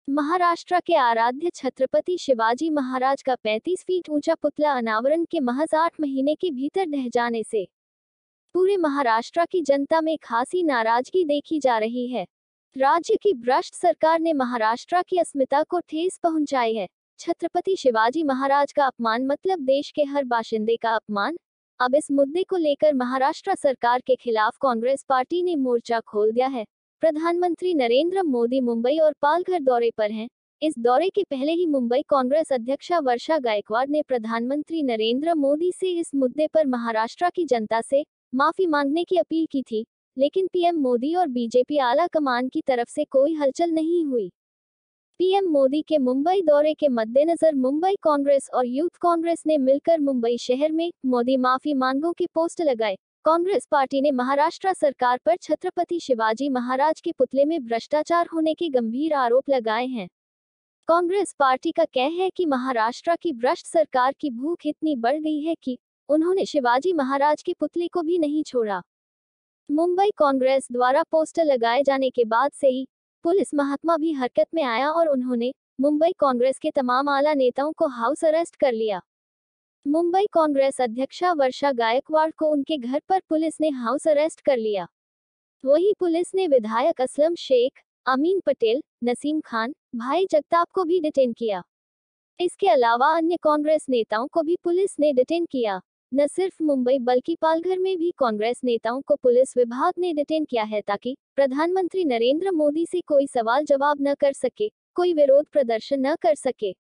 महाराष्ट्र के आराध्य छत्रपति शिवाजी महाराज का 35 फीट ऊंचा पुतला अनावरण के महज 8 महीने के भीतर ढह जाने से पूरे महाराष्ट्र की जनता में खासी नाराजगी देखी जा रही है। राज्य की भ्रष्ट सरकार ने महाराष्ट्र की अस्मिता को ठेस पहुंचाई है। छत्रपति शिवाजी महाराज का अपमान मतलब देश के हर बाशिंदे का अपमान। अब इस मुद्दे को लेकर महाराष्ट्र सरकार के खिलाफ कांग्रेस पार्टी ने मोर्चा खोल दिया है। प्रधानमंत्री नरेंद्र मोदी मुंबई और पालघर दौरे पर हैं। इस दौरे के पहले ही मुंबई कांग्रेस अध्यक्षा वर्षा गायकवाड़ ने प्रधानमंत्री नरेंद्र मोदी से इस मुद्दे पर महाराष्ट्र की जनता से माफी मांगने की अपील की थी, लेकिन पीएम मोदी और बीजेपी आला कमान की तरफ से कोई हलचल नहीं हुई। पीएम मोदी के मुंबई दौरे के मद्देनजर मुंबई कांग्रेस और यूथ कांग्रेस ने मिलकर मुंबई शहर में मोदी माफी मांगो के पोस्टर लगाए। कांग्रेस पार्टी ने महाराष्ट्र सरकार पर छत्रपति शिवाजी महाराज के पुतले में भ्रष्टाचार होने के गंभीर आरोप लगाए हैं। कांग्रेस पार्टी का कहना है कि महाराष्ट्र की भ्रष्ट सरकार की भूख इतनी बढ़ गई है कि उन्होंने शिवाजी महाराज के पुतले को भी नहीं छोड़ा। मुंबई कांग्रेस द्वारा पोस्टर लगाए जाने के बाद से ही पुलिस महात्मा भी हरकत में आया और उन्होंने मुंबई कांग्रेस के तमाम आला नेताओं को हाउस अरेस्ट कर लिया। मुंबई कांग्रेस अध्यक्षा वर्षा गायकवाड़ को उनके घर पर पुलिस ने हाउस अरेस्ट कर लिया। वहीं पुलिस ने विधायक असलम शेख, अमीन पटेल, नसीम खान, भाई जगताप को भी डिटेन किया। इसके अलावा अन्य कांग्रेस नेताओं को भी पुलिस ने डिटेन किया। न सिर्फ मुंबई बल्कि पालघर में भी कांग्रेस नेताओं को पुलिस विभाग ने डिटेन किया है ताकि प्रधानमंत्री नरेंद्र मोदी से कोई सवाल जवाब न कर सके, कोई विरोध प्रदर्शन न कर सके।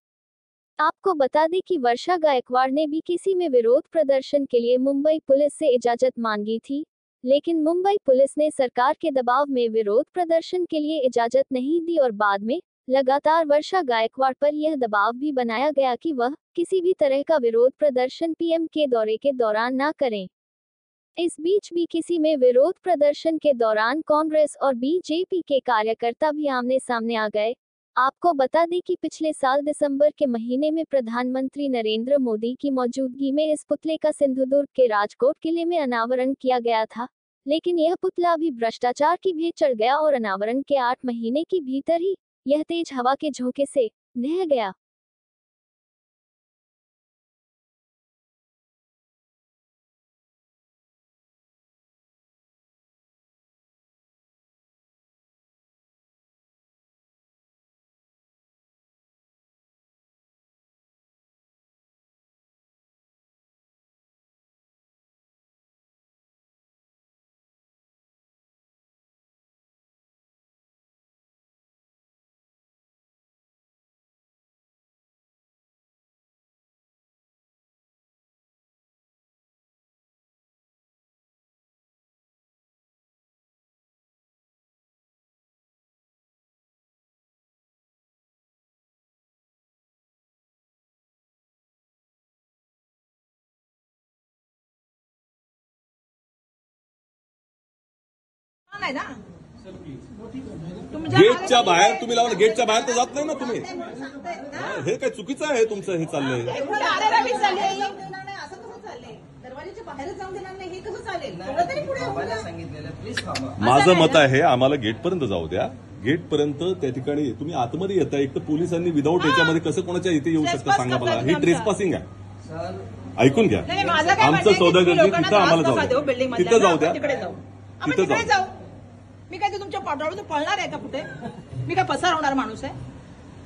आपको बता दें कि वर्षा गायकवाड़ ने भी किसी में विरोध प्रदर्शन के लिए मुंबई पुलिस से इजाजत मांगी थी, लेकिन मुंबई पुलिस ने सरकार के दबाव में विरोध प्रदर्शन के लिए इजाजत नहीं दी और बाद में लगातार वर्षा गायकवाड़ पर यह दबाव भी बनाया गया कि वह किसी भी तरह का विरोध प्रदर्शन पीएम के दौरे के दौरान न करें। इस बीच भी किसी में विरोध प्रदर्शन के दौरान कांग्रेस और बीजेपी के कार्यकर्ता भी आमने सामने आ गए। आपको बता दें कि पिछले साल दिसंबर के महीने में प्रधानमंत्री नरेंद्र मोदी की मौजूदगी में इस पुतले का सिंधुदुर्ग के राजकोट किले में अनावरण किया गया था, लेकिन यह पुतला भी भ्रष्टाचार की भेंट चढ़ गया और अनावरण के 8 महीने के भीतर ही यह तेज हवा के झोंके से ढह गया। नाही ना गेटच्या बाहेर तुम्ही लावलं, गेटच्या बाहेर तर जात नाही ना तुम्ही। हे काय चुकीचं आहे तुमचं हे चाललंय। दरवाजाच्या बाहेरच जाऊन देणार नाही हे कसं चालेल? थोडं तरी पुढे होऊ द्या। माझं मत आहे आम्हाला गेटपर्यंत जाऊ द्या। गेटपर्यंत त्या ठिकाणी तुम्ही आतमध्ये येता, एक तर पोलिसांनी विदाऊट याच्यामध्ये कसं कोणाच्या इथे येऊ शकता सांगा मला। ही ट्रेसपासिंग आहे, ऐकून घ्या। आमचं सौदागर तिथं आम्हाला जाऊ द्या, तिथं जाऊ द्या, तिथं जाऊ। मी काय ते तुमच्या पाठवून पळणार आहे का कुठे? मी काय पसार होणार माणूस आहे?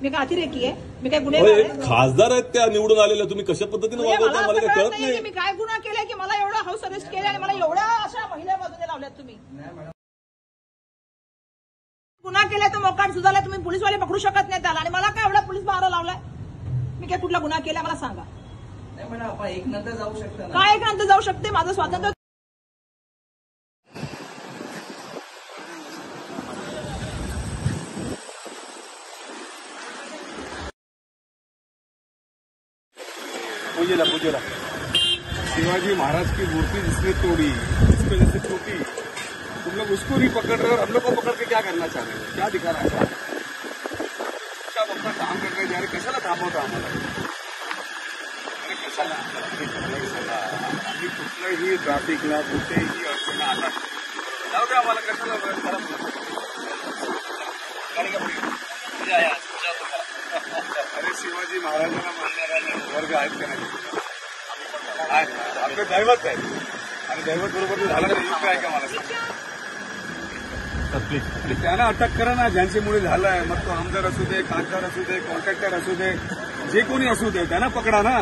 मी काय अतिरेकी आहे? मी काय गुन्हेगार आहे? खासदार आहेत त्या निवडून आलेल्या, तुम्ही कशा पद्धतीने वागवता मला काही कळत नाही। मी काय गुन्हा केलाय की मला एवढा हाऊस अरेस्ट केलं आणि मला एवढ्या अशा महिला बाजूने लावल्यात तुम्ही? गुन्हा केलाय तर मोकाट सुधारलाय, तुम्ही पोलीसवाले पकडू शकत नाही त्याला, आणि मला काय एवढा पोलीस पहारा लावलाय? मी काय कुठला गुन्हा केला मला सांगा। आपण एक नंतर जाऊ शकतो, काय एक नंतर जाऊ शकते? माझं स्वातंत्र्य पूजेला शिवाजी महाराज की मूर्ति जिसने तोड़ी, जिसको जैसे टूटी, तुम लोग उसको नहीं पकड़ रहे और हम लोग को पकड़ के क्या करना चाह रहे हैं? क्या दिखाना चाह रहे हैं? सब अपना काम करने जा रहे, कशाला थांबवता आम्हाला? अरे कशाला आम्ही कुठल्याही ट्रॅफिकला कुठेही अडचण आला जाऊ द्या आम्हाला, कशाला गाडी का शिवाजी महाराजांना मानणारा वर्ग आहेत का नाही? आहेत ना. आपले दैवत आहेत आणि दैवत बरोबर झालं तर युग आहे का मला त्यांना अटक करा ना, ज्यांच्यामुळे झालंय. मग तो आमदार असू दे, खासदार असू दे, कॉन्ट्रॅक्टर असू दे, जे कोणी असू दे, त्यांना पकडा ना.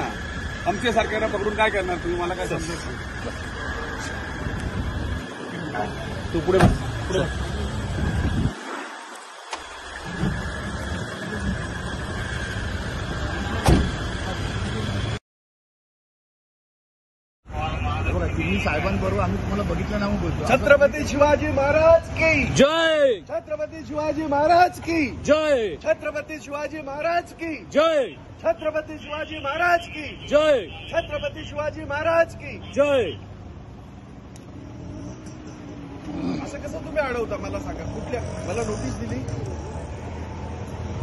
आमच्यासारख्यांना पकडून काय करणार तुम्ही? मला काय समजत. तू पुढे तुम्ही साहेबांबरोबर आम्ही तुम्हाला बघितलं ना, बोलतो छत्रपती शिवाजी महाराज की जय, छत्रपती शिवाजी महाराज की जय, छत्रपती शिवाजी महाराज की जय, छत्रपती शिवाजी महाराज की जय, छत्रपती शिवाजी महाराज की. जय. असं कसं तुम्ही अडवता मला सांगा? कुठल्या मला नोटीस दिली?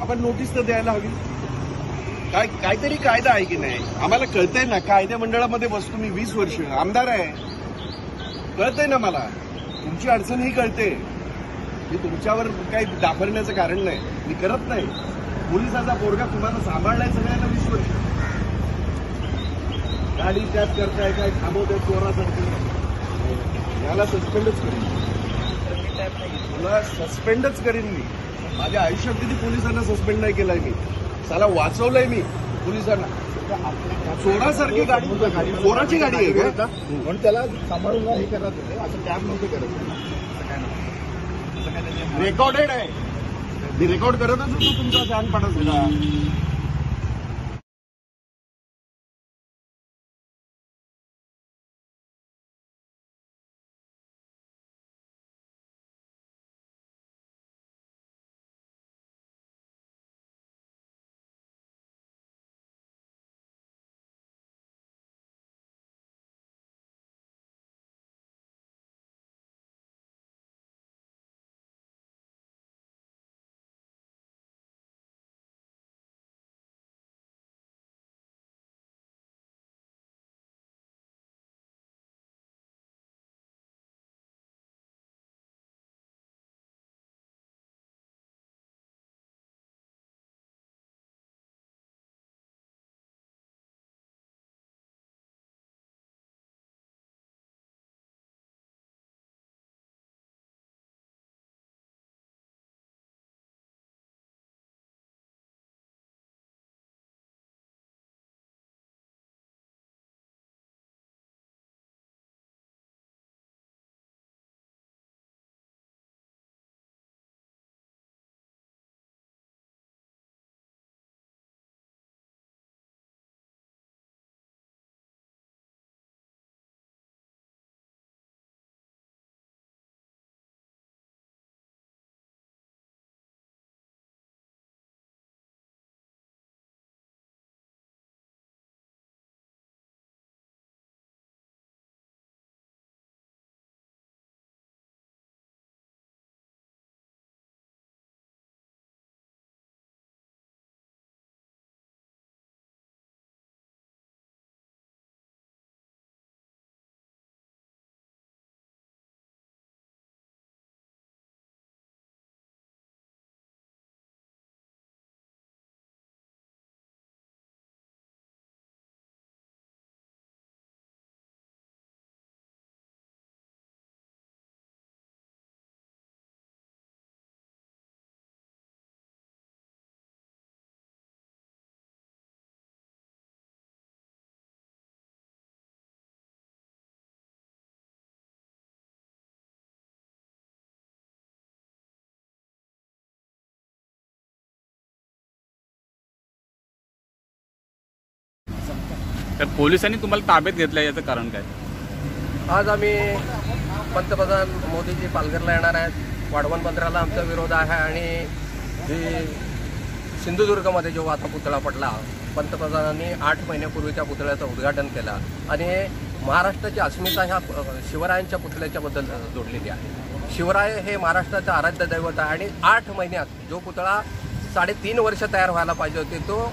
आपण नोटीस तर द्यायला हवी. काहीतरी कायदा आहे की नाही? आम्हाला कळतंय ना, कायद्या मंडळामध्ये बसतो मी 20 वर्ष, आमदार आहे, कळतंय ना मला. तुमची अडचण ही कळते. मी तुमच्यावर काही दाखवण्याचं कारण नाही, मी करत नाही. पोलिसाचा पोरगा तुम्हाला सांभाळलाय सगळ्यांना 20 वर्ष. गाडी त्यात करताय काय, थांबवताय चोरासारखी. याला सस्पेंडच करीन, तुला सस्पेंडच करीन मी. माझ्या आयुष्यात किती पोलिसांना सस्पेंड नाही केलाय मी. साला वाचवलंय मी पोलिसांना. चोरासारखी गाडी, चोराची गाडी आहे का? म्हणून त्याला सांभाळून हे करत होते, असं कॅब नव्हते करत. रेकॉर्डेड आहे, मी रेकॉर्ड करतच होतो तुमचा शहाणपणा सुद्धा. तर पोलिसांनी तुम्हाला ताब्यात घेतलं याचं कारण काय? आज आम्ही पंतप्रधान मोदीजी पालघरला येणार आहेत. वाढवण बंदराला आमचा विरोध आहे आणि जी सिंधुदुर्गमध्ये जो आता पुतळा पडला, पंतप्रधानांनी 8 महिन्यापूर्वी त्या पुतळ्याचं उद्घाटन केलं आणि महाराष्ट्राची अस्मिता ह्या शिवरायांच्या पुतळ्याच्याबद्दल जोडलेली आहे. शिवराय हे महाराष्ट्राचं आराध्य दैवत आहे आणि 8 महिन्यात जो पुतळा 3.5 वर्ष तयार व्हायला पाहिजे होते तो